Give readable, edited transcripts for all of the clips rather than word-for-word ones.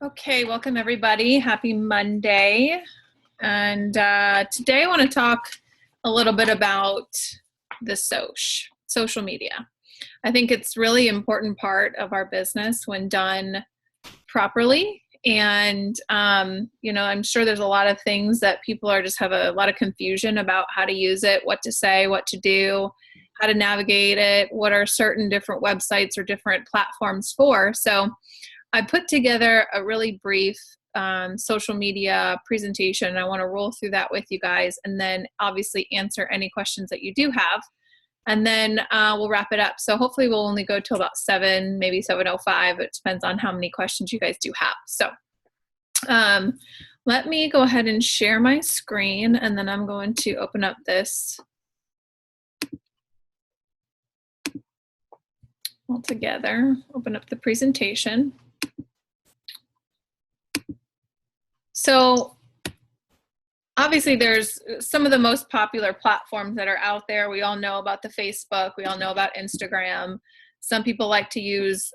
Okay, welcome everybody. Happy Monday. And today I want to talk a little bit about the social media. I think it's really important part of our business when done properly. And, I'm sure there's a lot of things that people are just have a lot of confusion about how to use it, what to say, what to do, how to navigate it, what are certain different websites or different platforms for. So I put together a really brief social media presentation. I want to roll through that with you guys and then obviously answer any questions that you do have. And then we'll wrap it up. So hopefully we'll only go till about 7, maybe 7:05. It depends on how many questions you guys do have. So let me go ahead and share my screen, and then I'm going to open up this all together, open up the presentation. So obviously there's some of the most popular platforms that are out there. We all know about the Facebook. We all know about Instagram. Some people like to use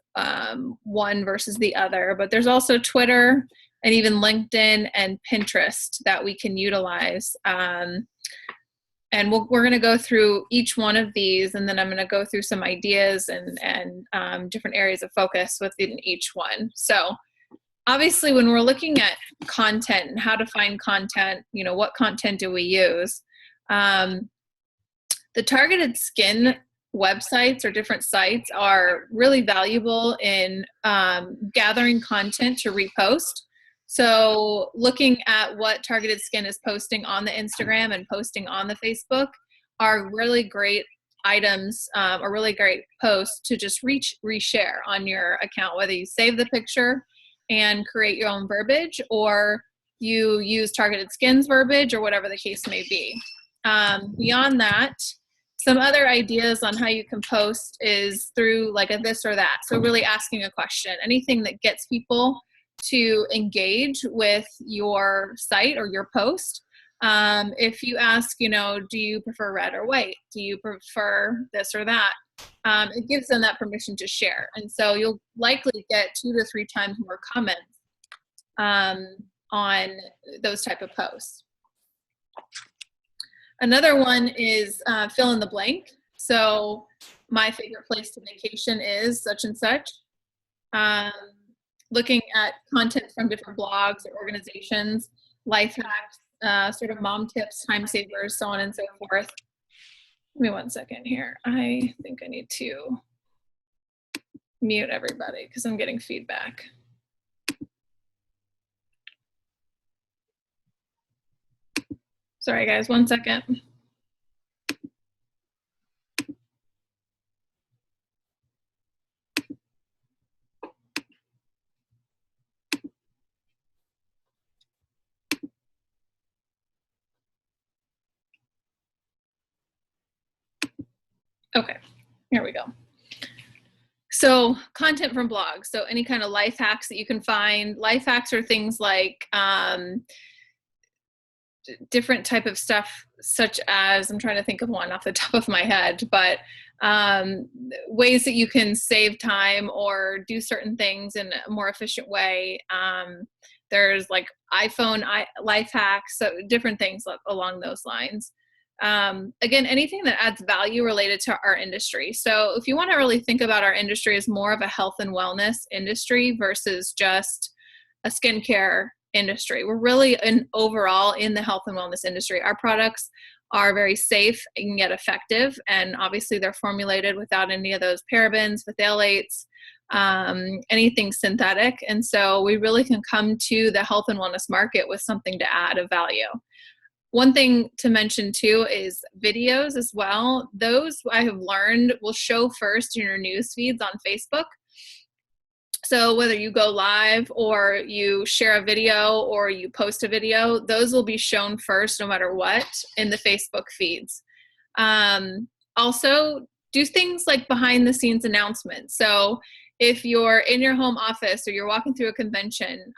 one versus the other, but there's also Twitter and even LinkedIn and Pinterest that we can utilize. And we're going to go through each one of these, and then I'm going to go through some ideas and different areas of focus within each one. So obviously, when we're looking at content and how to find content, what content do we use? The targeted skin websites or different sites are really valuable in gathering content to repost. So looking at what Targeted Skin is posting on the Instagram and posting on the Facebook are really great items or really great posts to just reshare on your account, whether you save the picture and create your own verbiage, or you use Targeted Skin's verbiage, or whatever the case may be. Beyond that, some other ideas on how you can post is through like a this or that. So really asking a question, anything that gets people to engage with your site or your post. If you ask, do you prefer red or white? Do you prefer this or that? It gives them that permission to share. And so you'll likely get 2 to 3 times more comments on those type of posts. Another one is fill in the blank. So my favorite place to vacation is such and such. Looking at content from different blogs or organizations, life hacks, sort of mom tips, time savers, so on and so forth. Give me 1 second here. I think I need to mute everybody because I'm getting feedback. Sorry guys, 1 second. Okay, here we go. So content from blogs. So any kind of life hacks that you can find. Life hacks are things like different type of stuff, such as, I'm trying to think of one off the top of my head, but ways that you can save time or do certain things in a more efficient way. There's like iPhone life hacks, so different things along those lines. Again, anything that adds value related to our industry. So if you want to really think about our industry as more of a health and wellness industry versus just a skincare industry, we're really overall in the health and wellness industry. Our products are very safe and yet effective, and obviously they're formulated without any of those parabens, phthalates, anything synthetic. And so we really can come to the health and wellness market with something to add of value. One thing to mention too is videos as well. Those I have learned will show first in your news feeds on Facebook. So whether you go live or you share a video or you post a video, those will be shown first no matter what in the Facebook feeds. Also, do things like behind the scenes announcements. So if you're in your home office or you're walking through a convention,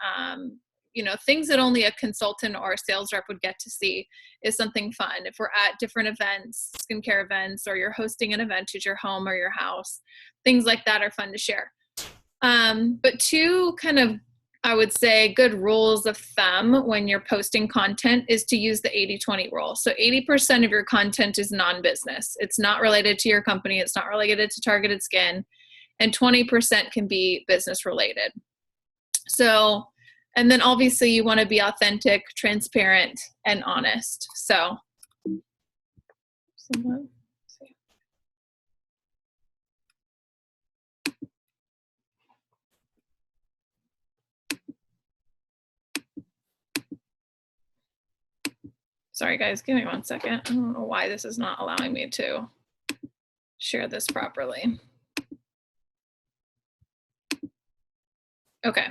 things that only a consultant or a sales rep would get to see is something fun. If we're at different events, skincare events, or you're hosting an event at your home or your house, things like that are fun to share. But 2 kind of I would say good rules of thumb when you're posting content is to use the 80-20 rule. So 80% of your content is non-business. It's not related to your company. It's not related to Targeted Skin. And 20% can be business related. So, and then obviously you want to be authentic, transparent, and honest. So, sorry guys, give me 1 second. I don't know why this is not allowing me to share this properly. Okay.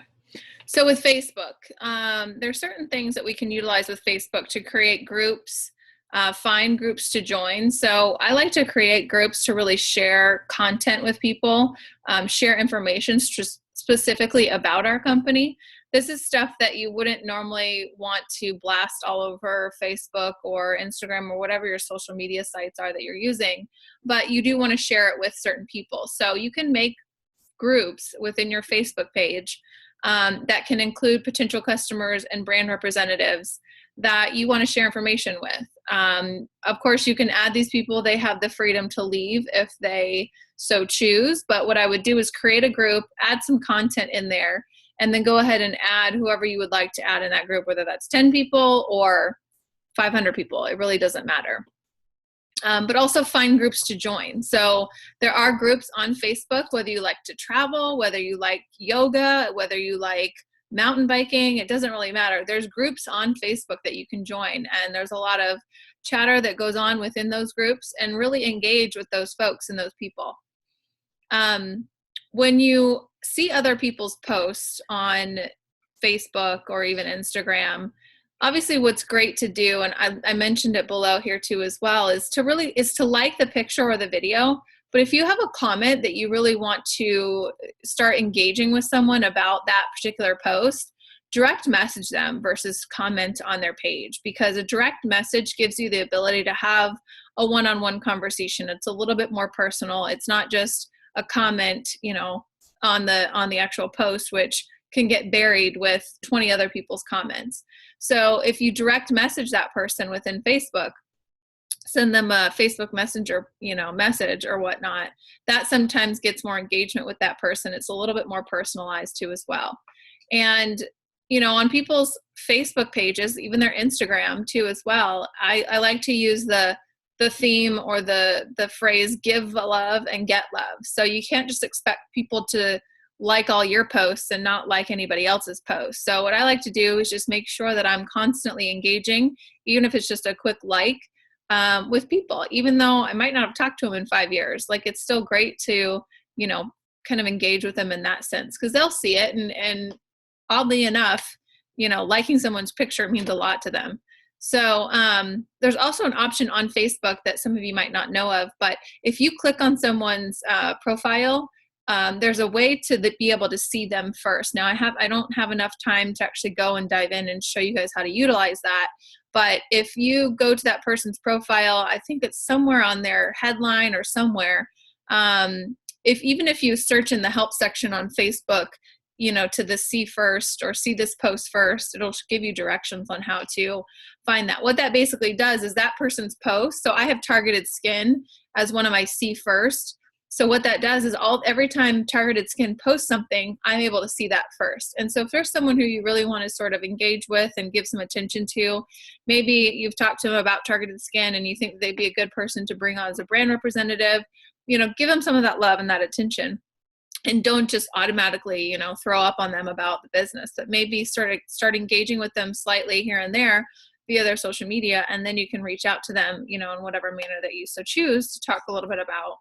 So with Facebook, there's certain things that we can utilize with Facebook to create groups, find groups to join. So I like to create groups to really share content with people, share information specifically about our company. This is stuff that you wouldn't normally want to blast all over Facebook or Instagram or whatever your social media sites are that you're using, but you do want to share it with certain people. So you can make groups within your Facebook page that can include potential customers and brand representatives that you want to share information with. Of course, you can add these people. They have the freedom to leave if they so choose. But what I would do is create a group, add some content in there, and then go ahead and add whoever you would like to add in that group, whether that's 10 people or 500 people. It really doesn't matter. But also find groups to join. So there are groups on Facebook, whether you like to travel, whether you like yoga, whether you like mountain biking, it doesn't really matter. There's groups on Facebook that you can join, and there's a lot of chatter that goes on within those groups, and really engage with those folks and those people. When you see other people's posts on Facebook or even Instagram, obviously what's great to do, and I mentioned it below here too as well, is to like the picture or the video. But if you have a comment that you really want to start engaging with someone about that particular post, direct message them versus comment on their page, because a direct message gives you the ability to have a one-on-one conversation. It's a little bit more personal. It's not just a comment, on the actual post, which can get buried with 20 other people's comments. So if you direct message that person within Facebook, send them a Facebook Messenger, message or whatnot, that sometimes gets more engagement with that person. It's a little bit more personalized too as well. And, on people's Facebook pages, even their Instagram too as well, I like to use the theme or the phrase, give love and get love. So you can't just expect people to like all your posts and not like anybody else's posts. So what I like to do is just make sure that I'm constantly engaging, even if it's just a quick like, with people, even though I might not have talked to them in 5 years. Like, it's still great to, kind of engage with them in that sense, because they'll see it. And oddly enough, liking someone's picture means a lot to them. So there's also an option on Facebook that some of you might not know of, but if you click on someone's profile, there's a way to be able to see them first. Now I don't have enough time to actually go and dive in and show you guys how to utilize that. But if you go to that person's profile, I think it's somewhere on their headline or somewhere. Even if you search in the help section on Facebook, to the see first or see this post first, it'll give you directions on how to find that. What that basically does is that person's post. So I have Targeted Skin as one of my see first. So what that does is every time Targeted Skin posts something, I'm able to see that first. And so if there's someone who you really want to sort of engage with and give some attention to, maybe you've talked to them about Targeted Skin and you think they'd be a good person to bring on as a brand representative, give them some of that love and that attention. And don't just automatically, throw up on them about the business, but maybe start engaging with them slightly here and there via their social media. And then you can reach out to them, in whatever manner that you so choose, to talk a little bit about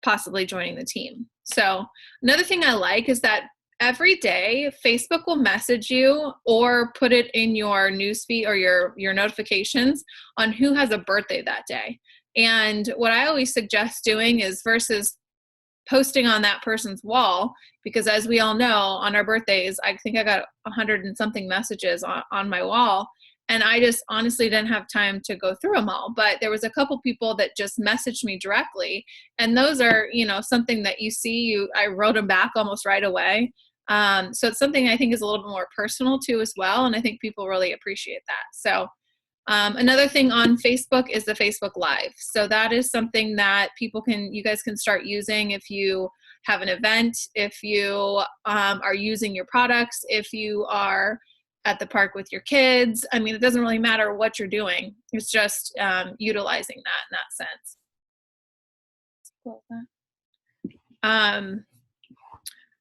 possibly joining the team. So another thing I like is that every day Facebook will message you or put it in your newsfeed or your notifications on who has a birthday that day. And what I always suggest doing is, versus posting on that person's wall, because as we all know, on our birthdays, I think I got 100 and something messages on my wall. And I just honestly didn't have time to go through them all. But there was a couple people that just messaged me directly. And those are, something that you see, I wrote them back almost right away. So it's something I think is a little bit more personal too as well, and I think people really appreciate that. So another thing on Facebook is the Facebook Live. So that is something that you guys can start using if you have an event, if you are using your products, if you are at the park with your kids. I mean, it doesn't really matter what you're doing. It's just utilizing that in that sense.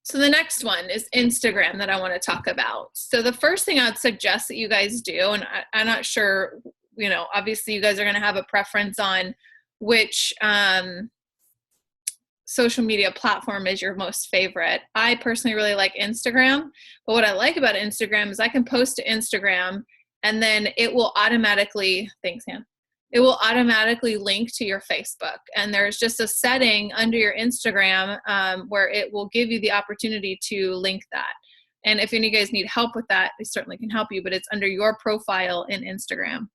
So the next one is Instagram that I want to talk about. So the first thing I'd suggest that you guys do, and I'm not sure, obviously you guys are going to have a preference on which social media platform is your most favorite. I personally really like Instagram, but what I like about Instagram is I can post to Instagram and then it will automatically, thanks, Han. It will automatically link to your Facebook. And there's just a setting under your Instagram where it will give you the opportunity to link that. And if any of you guys need help with that, we certainly can help you, but it's under your profile in Instagram.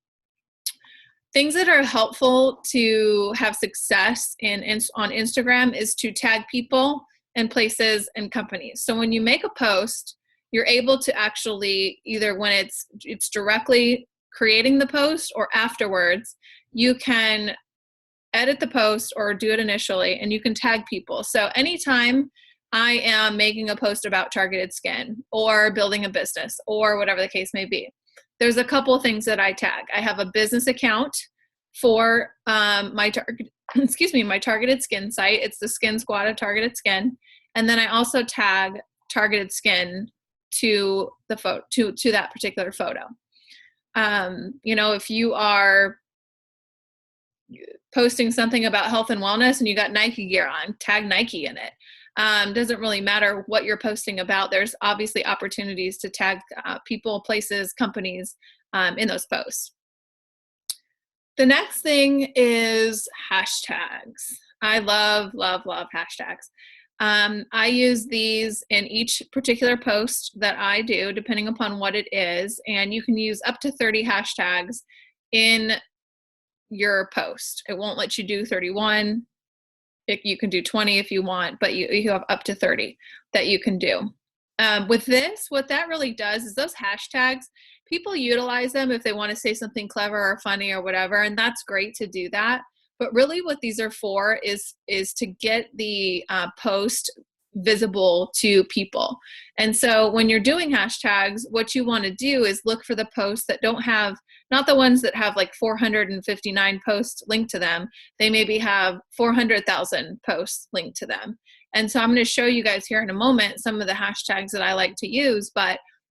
Things that are helpful to have success on Instagram is to tag people and places and companies. So when you make a post, you're able to actually, either when it's directly creating the post or afterwards, you can edit the post or do it initially and you can tag people. So anytime I am making a post about targeted skin or building a business or whatever the case may be, there's a couple of things that I tag. I have a business account for my targeted skin site. It's the Skin Squad of Targeted Skin. And then I also tag targeted skin to the to that particular photo. If you are posting something about health and wellness and you got Nike gear on, tag Nike in it. Doesn't really matter what you're posting about. There's obviously opportunities to tag people, places, companies in those posts. The next thing is hashtags. I love, love, love hashtags. I use these in each particular post that I do, depending upon what it is, and you can use up to 30 hashtags in your post. It won't let you do 31. You can do 20 if you want, but you have up to 30 that you can do. With this, what that really does is those hashtags, people utilize them if they want to say something clever or funny or whatever, and that's great to do that. But really what these are for is to get the post visible to people. And so when you're doing hashtags, what you want to do is look for the posts that don't have, not the ones that have like 459 posts linked to them. They maybe have 400,000 posts linked to them. And so I'm going to show you guys here in a moment some of the hashtags that I like to use,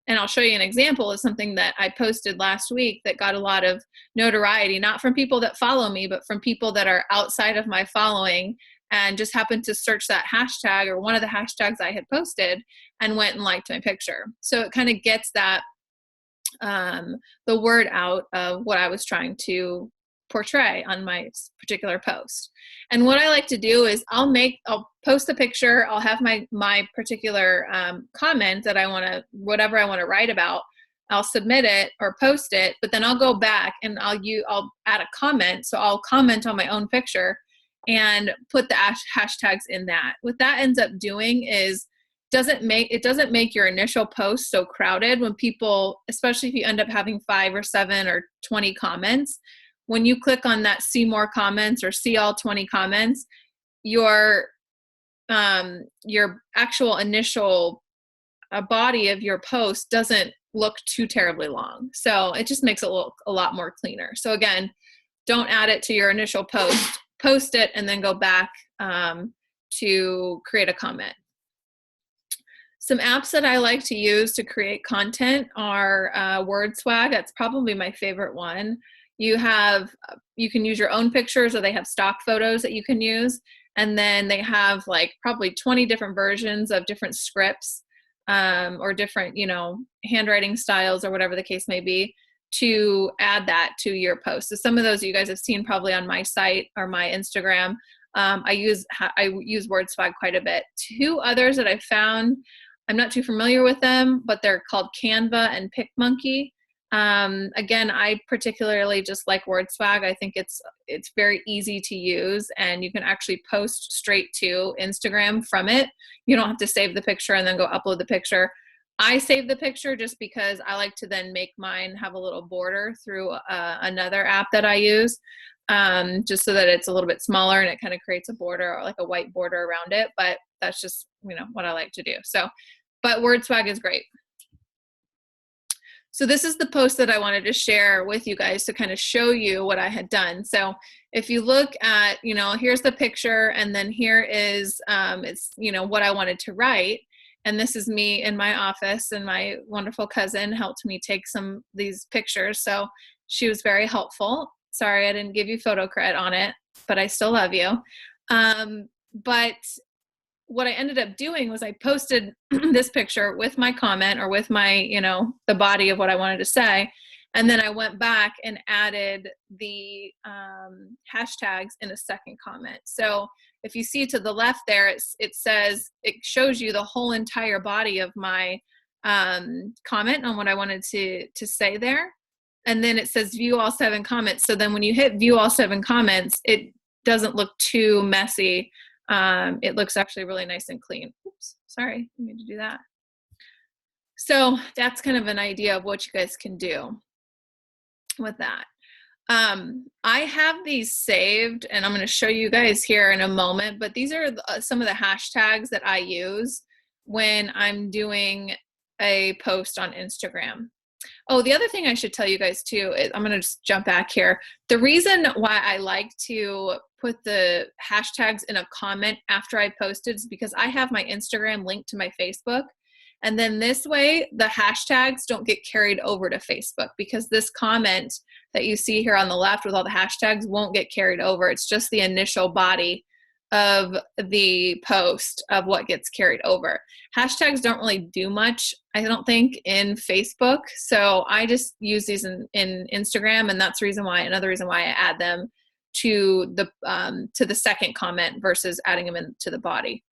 and I'll show you an example of something that I posted last week that got a lot of notoriety, not from people that follow me, but from people that are outside of my following and just happened to search that hashtag or one of the hashtags I had posted and went and liked my picture. So it kind of gets that, the word out of what I was trying to portray on my particular post. And what I like to do is I'll post a picture, I'll have my particular comment that whatever I want to write about, I'll submit it or post it, but then I'll go back and I'll add a comment. So I'll comment on my own picture and put the hashtags in that. What that ends up doing is it doesn't make your initial post so crowded when people, especially if you end up having 5 or 7 or 20 comments, when you click on that see more comments or see all 20 comments, your actual initial body of your post doesn't look too terribly long. So it just makes it look a lot more cleaner. So again, don't add it to your initial post, post it, and then go back to create a comment. Some apps that I like to use to create content are WordSwag. That's probably my favorite one. You can use your own pictures, or they have stock photos that you can use. And then they have like probably 20 different versions of different scripts or different, handwriting styles or whatever the case may be to add that to your post. So some of those you guys have seen probably on my site or my Instagram. I use WordSwag quite a bit. 2 others that I found, I'm not too familiar with them, but they're called Canva and PicMonkey. Again, I particularly just like WordSwag. I think it's very easy to use, and you can actually post straight to Instagram from it. You don't have to save the picture and then go upload the picture. I save the picture just because I like to then make mine have a little border through another app that I use, just so that it's a little bit smaller and it kind of creates a border, or like a white border around it. But that's just, what I like to do. So, but WordSwag is great. So this is the post that I wanted to share with you guys to kind of show you what I had done. So if you look at, here's the picture, and then here is, it's, what I wanted to write. And this is me in my office, and my wonderful cousin helped me take these pictures. So she was very helpful. Sorry, I didn't give you photo credit on it, but I still love you. But what I ended up doing was I posted this picture with my comment, or with my, the body of what I wanted to say. And then I went back and added the hashtags in a second comment. So if you see to the left there, it shows you the whole entire body of my comment on what I wanted to say there. And then it says view all 7 comments. So then when you hit view all 7 comments, it doesn't look too messy. It looks actually really nice and clean. Oops, sorry, I need to do that. So that's kind of an idea of what you guys can do with that. I have these saved, and I'm going to show you guys here in a moment, but these are some of the hashtags that I use when I'm doing a post on Instagram. Oh, the other thing I should tell you guys too is, I'm going to just jump back here. The reason why I like to put the hashtags in a comment after I posted is because I have my Instagram linked to my Facebook. And then this way, the hashtags don't get carried over to Facebook, because this comment that you see here on the left with all the hashtags won't get carried over. It's just the initial body of the post of what gets carried over. Hashtags don't really do much, I don't think, in Facebook. So I just use these in Instagram, and that's another reason why I add them to the second comment versus adding them into the body.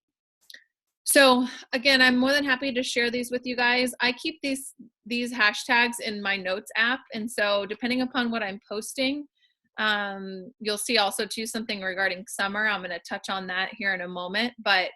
So again, I'm more than happy to share these with you guys. I keep these hashtags in my notes app, and so depending upon what I'm posting, you'll see also too something regarding summer. I'm going to touch on that here in a moment, but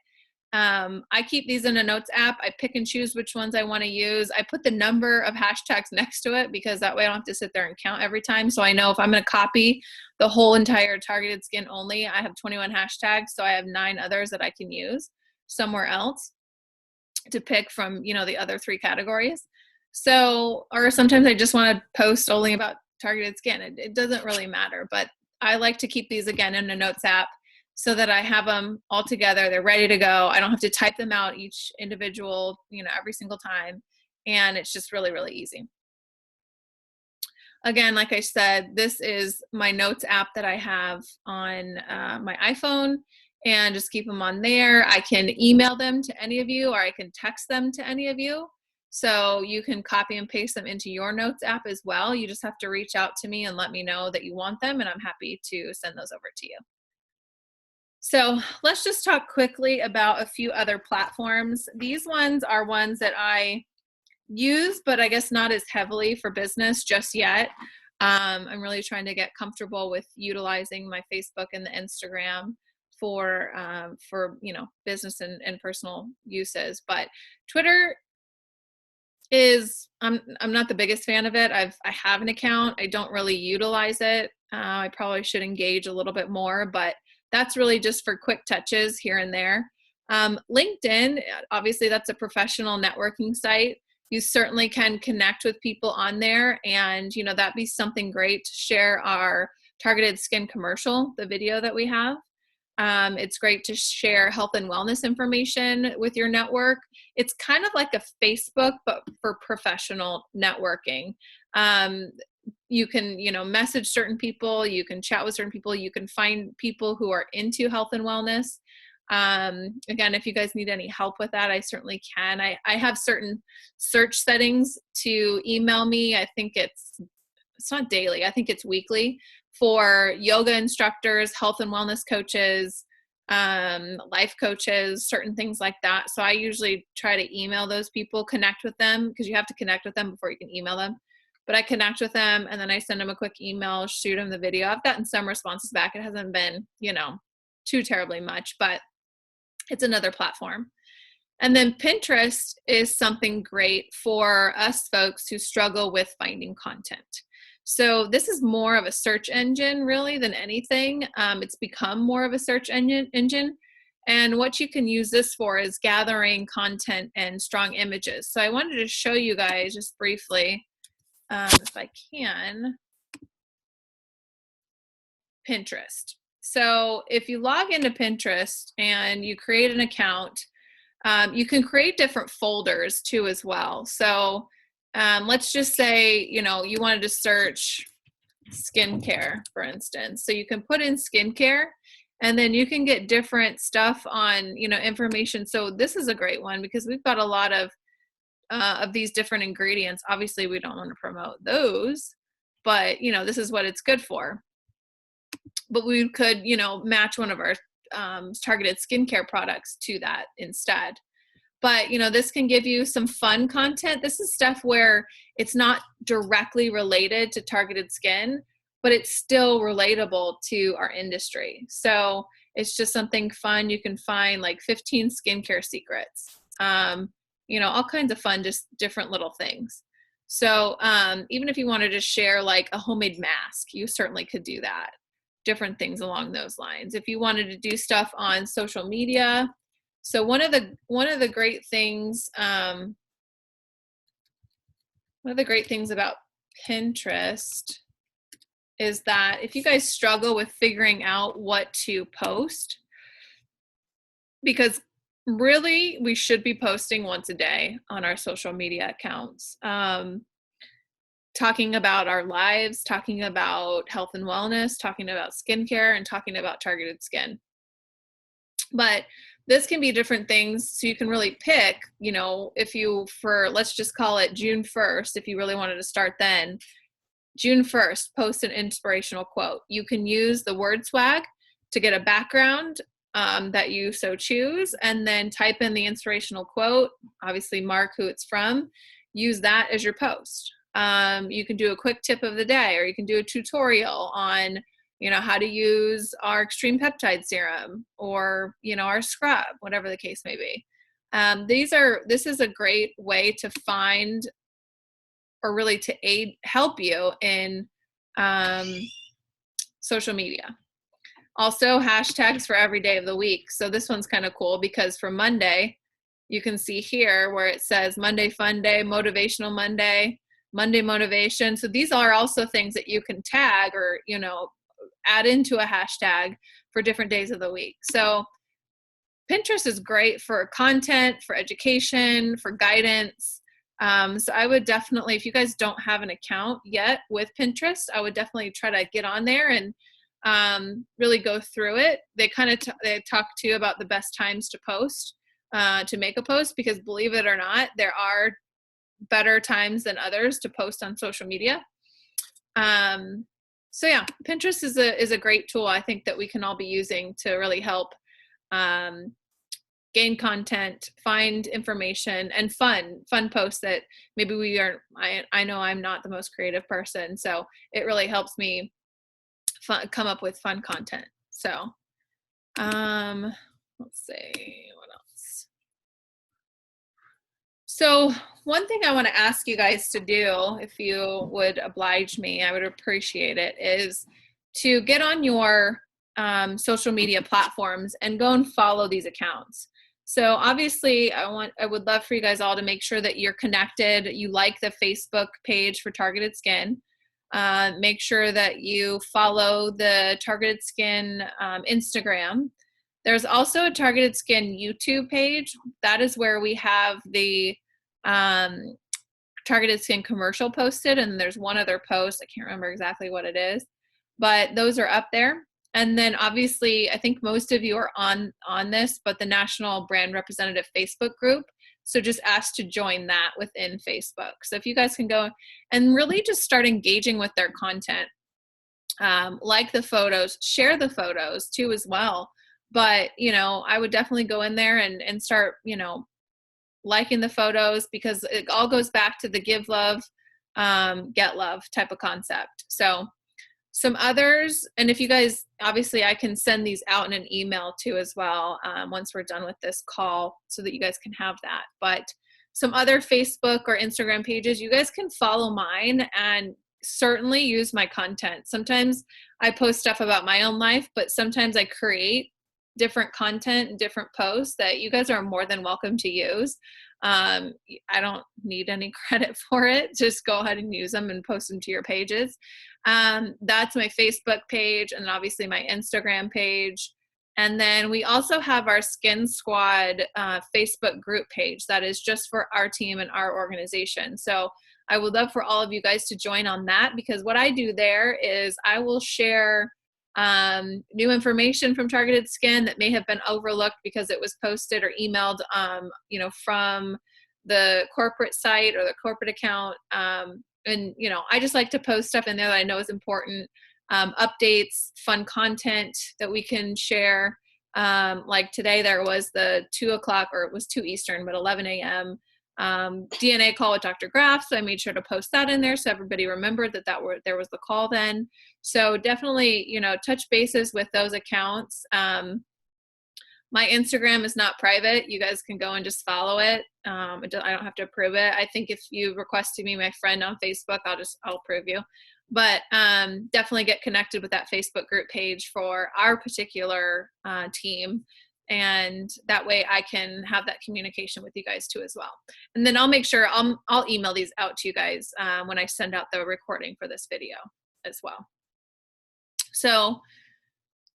I keep these in a notes app. I pick and choose which ones I want to use. I put the number of hashtags next to it, because that way I don't have to sit there and count every time. So I know if I'm going to copy the whole entire targeted skin only, I have 21 hashtags. So I have 9 others that I can use somewhere else to pick from, the other 3 categories. So, or sometimes I just want to post only about targeted skin. It doesn't really matter, but I like to keep these again in a notes app so that I have them all together. They're ready to go. I don't have to type them out each individual, every single time. And it's just really, really easy. Again, like I said, this is my notes app that I have on my iPhone, and just keep them on there. I can email them to any of you, or I can text them to any of you. So you can copy and paste them into your notes app as well. You just have to reach out to me and let me know that you want them, and I'm happy to send those over to you. So let's just talk quickly about a few other platforms. These ones are ones that I use, but I guess not as heavily for business just yet. I'm really trying to get comfortable with utilizing my Facebook and the Instagram for business and personal uses. But Twitter is, I'm not the biggest fan of it. I have an account. I don't really utilize it. I probably should engage a little bit more, but that's really just for quick touches here and there. LinkedIn, obviously that's a professional networking site. You certainly can connect with people on there, and that'd be something great to share our targeted skin commercial, the video that we have. It's great to share health and wellness information with your network. It's kind of like a Facebook, but for professional networking. You can, message certain people, you can chat with certain people, you can find people who are into health and wellness. Again, if you guys need any help with that, I certainly can. I have certain search settings to email me. I think it's not daily, I think it's weekly, for yoga instructors, health and wellness coaches, life coaches, certain things like that. So I usually try to email those people, connect with them, because you have to connect with them before you can email them. but I connect with them and then I send them a quick email, shoot them the video. I've gotten some responses back. It hasn't been, too terribly much, but it's another platform. And then Pinterest is something great for us folks who struggle with finding content. So this is more of a search engine really than anything. It's become more of a search engine. And what you can use this for is gathering content and strong images. So I wanted to show you guys just briefly, if I can, Pinterest. So if you log into Pinterest and you create an account, you can create different folders too as well. So let's just say, you wanted to search skincare, for instance. So you can put in skincare and then you can get different stuff on, information. So this is a great one because we've got a lot of these different ingredients. Obviously, we don't want to promote those, but, this is what it's good for. But we could, match one of our targeted skincare products to that instead. But, this can give you some fun content. This is stuff where it's not directly related to targeted skin, but it's still relatable to our industry. So it's just something fun. You can find like 15 skincare secrets, all kinds of fun, just different little things. So even if you wanted to share like a homemade mask, you certainly could do that. Different things along those lines. If you wanted to do stuff on social media, so one of the great things, about Pinterest is that if you guys struggle with figuring out what to post, because really we should be posting once a day on our social media accounts. Talking about our lives, talking about health and wellness, talking about skincare, and talking about targeted skin. But this can be different things, so you can really pick, if let's just call it June 1st, if you really wanted to start then, June 1st, post an inspirational quote. You can use the word swag to get a background that you so choose, and then type in the inspirational quote, obviously mark who it's from, use that as your post. You can do a quick tip of the day, or you can do a tutorial on, how to use our extreme peptide serum or, our scrub, whatever the case may be. This is a great way to find, or really to help you in social media. Also hashtags for every day of the week. So this one's kind of cool because for Monday, you can see here where it says Monday Fun Day, Motivational Monday, Monday Motivation. So these are also things that you can tag or, add into a hashtag for different days of the week. So Pinterest is great for content, for education, for guidance. So I would definitely, if you guys don't have an account yet with Pinterest, I would definitely try to get on there and really go through it. They kind of they talk to you about the best times to post, to make a post, because believe it or not, there are better times than others to post on social media. So yeah, Pinterest is a great tool, I think, that we can all be using to really help gain content, find information, and fun posts that maybe we aren't. I know I'm not the most creative person, so it really helps me come up with fun content. So let's see what else. So one thing I want to ask you guys to do, if you would oblige me, I would appreciate it, is to get on your social media platforms and go and follow these accounts. So obviously I would love for you guys all to make sure that you're connected. You like the Facebook page for Targeted Skin. Make sure that you follow the Targeted Skin Instagram. There's also a Targeted Skin YouTube page. That is where we have the Targeted Skin commercial posted, and there's one other post, I can't remember exactly what it is, but those are up there. And then obviously, I think most of you are on this, but the National Brand Representative Facebook group. So just ask to join that within Facebook. So if you guys can go and really just start engaging with their content, like the photos, share the photos too as well. But, I would definitely go in there and start, liking the photos, because it all goes back to the give love, get love type of concept. So some others, and if you guys, obviously I can send these out in an email too as well, once we're done with this call, so that you guys can have that. But some other Facebook or Instagram pages, you guys can follow mine and certainly use my content. Sometimes I post stuff about my own life, but sometimes I create different content and different posts that you guys are more than welcome to use. I don't need any credit for it. Just go ahead and use them and post them to your pages. That's my Facebook page, and then obviously my Instagram page. And then we also have our Skin Squad Facebook group page that is just for our team and our organization. So I would love for all of you guys to join on that, because what I do there is I will share new information from Targeted Skin that may have been overlooked because it was posted or emailed, from the corporate site or the corporate account. And, I just like to post stuff in there that I know is important, updates, fun content that we can share. Like today there was the 2 o'clock, or it was 2 Eastern, but 11 a.m. DNA call with Dr. Graf. So I made sure to post that in there so everybody remembered that there was the call then. So definitely, touch bases with those accounts. My Instagram is not private. You guys can go and just follow it. I don't have to approve it. I think if you request to be my friend on Facebook, I'll approve you. But definitely get connected with that Facebook group page for our particular team. And that way I can have that communication with you guys too as well. And then I'll make sure I'll email these out to you guys when I send out the recording for this video as well. So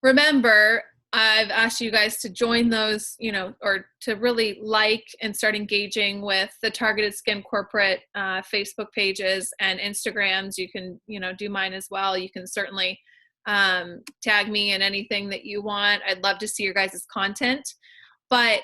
remember, I've asked you guys to join those, or to really like and start engaging with the Targeted Skin corporate Facebook pages and Instagrams. You can, do mine as well. You can certainly tag me in anything that you want. I'd love to see your guys' content. But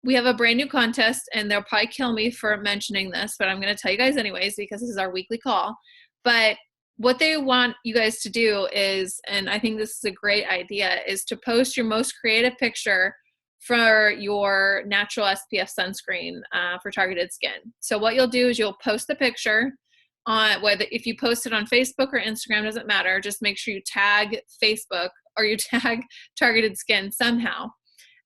we have a brand new contest, and they'll probably kill me for mentioning this, but I'm going to tell you guys anyways, because this is our weekly call. But what they want you guys to do is, and I think this is a great idea, is to post your most creative picture for your natural SPF sunscreen for Targeted Skin. So what you'll do is you'll post the picture on, whether if you post it on Facebook or Instagram, doesn't matter. Just make sure you tag Facebook or you tag Targeted Skin somehow.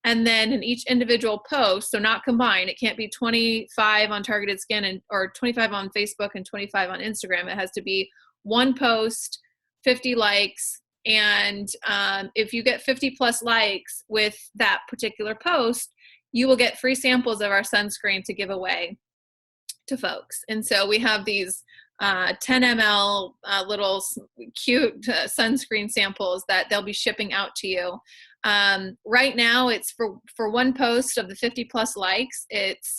And then in each individual post, so not combined, it can't be 25 on Targeted Skin or 25 on Facebook and 25 on Instagram. It has to be one post, 50 likes. And if you get 50 plus likes with that particular post, you will get free samples of our sunscreen to give away to folks. And so we have these 10 ml little cute sunscreen samples that they'll be shipping out to you. Right now it's for one post of the 50 plus likes,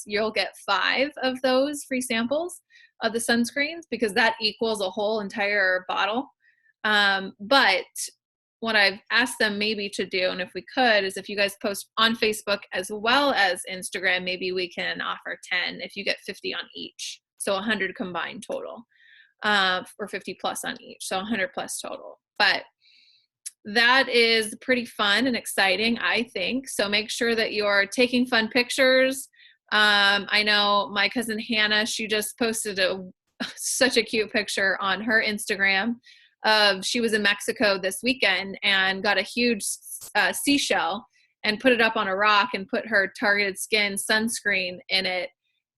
you'll get 5 of those free samples of the sunscreens, because that equals a whole entire bottle. But what I've asked them maybe to do, and if we could, is if you guys post on Facebook as well as Instagram, maybe we can offer 10 if you get 50 on each. So 100 combined total, or 50 plus on each. So 100 plus total. But that is pretty fun and exciting, I think. So make sure that you're taking fun pictures. I know my cousin Hannah, she just posted such a cute picture on her Instagram of, she was in Mexico this weekend and got a huge seashell and put it up on a rock and put her Targeted Skin sunscreen in it.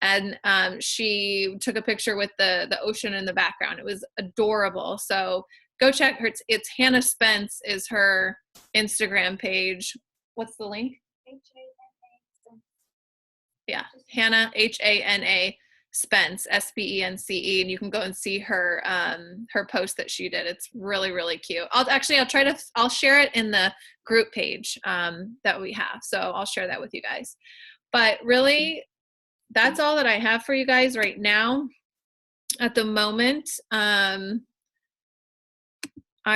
And she took a picture with the ocean in the background. It was adorable. So go check her. It's Hannah Spence is her Instagram page. What's the link? Yeah, Hannah, Hana Spence, Spence, and you can go and see her her post that she did. It's really, really cute. I'll share it in the group page that we have. So I'll share that with you guys. But really, that's all that I have for you guys right now at the moment. I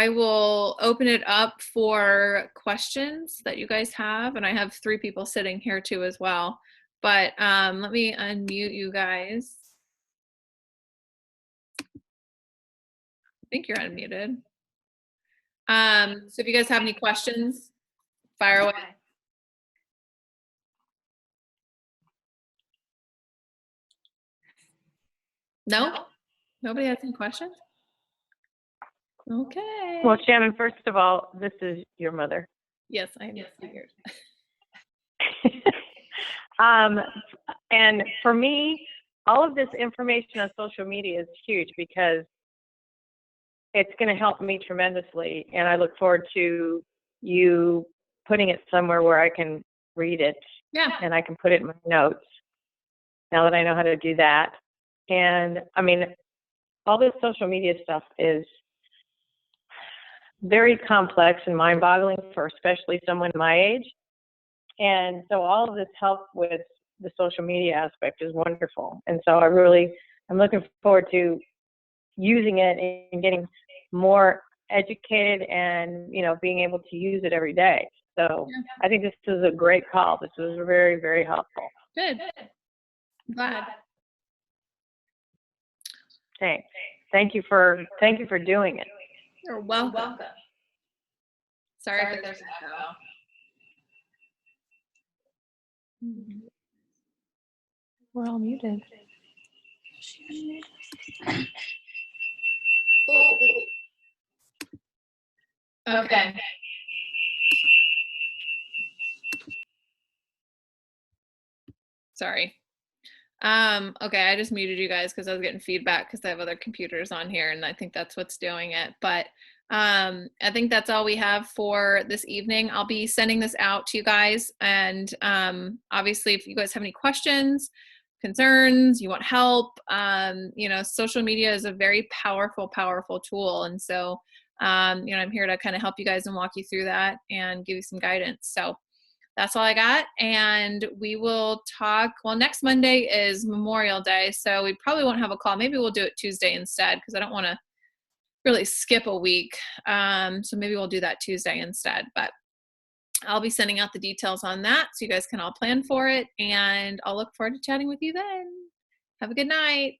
will open it up for questions that you guys have, and I have 3 people sitting here too as well. But let me unmute you guys. I think you're unmuted. So if you guys have any questions, fire away. No? Nobody has any questions? Okay. Well, Shannon, first of all, this is your mother. Yes, I am figured. And for me, all of this information on social media is huge because it's going to help me tremendously. And I look forward to you putting it somewhere where I can read it. Yeah. And I can put it in my notes now that I know how to do that. And I mean, all this social media stuff is very complex and mind-boggling for especially someone my age. And so all of this help with the social media aspect is wonderful. And so I'm looking forward to using it and getting more educated and, being able to use it every day. So yeah. I think this is a great call. This was very, very helpful. Good. Glad. Thanks. Thank you for doing it. You're welcome. Sorry if there's an echo. We're all muted. Okay. Sorry. Okay, I just muted you guys because I was getting feedback because I have other computers on here and I think that's what's doing it. But I think that's all we have for this evening. I'll be sending this out to you guys. And obviously, if you guys have any questions, concerns, you want help, social media is a very powerful, powerful tool. And so, I'm here to kind of help you guys and walk you through that and give you some guidance. So that's all I got. And we will talk. Well, next Monday is Memorial Day. So we probably won't have a call. Maybe we'll do it Tuesday instead because I don't want to really skip a week. So maybe we'll do that Tuesday instead. But I'll be sending out the details on that so you guys can all plan for it. And I'll look forward to chatting with you then. Have a good night.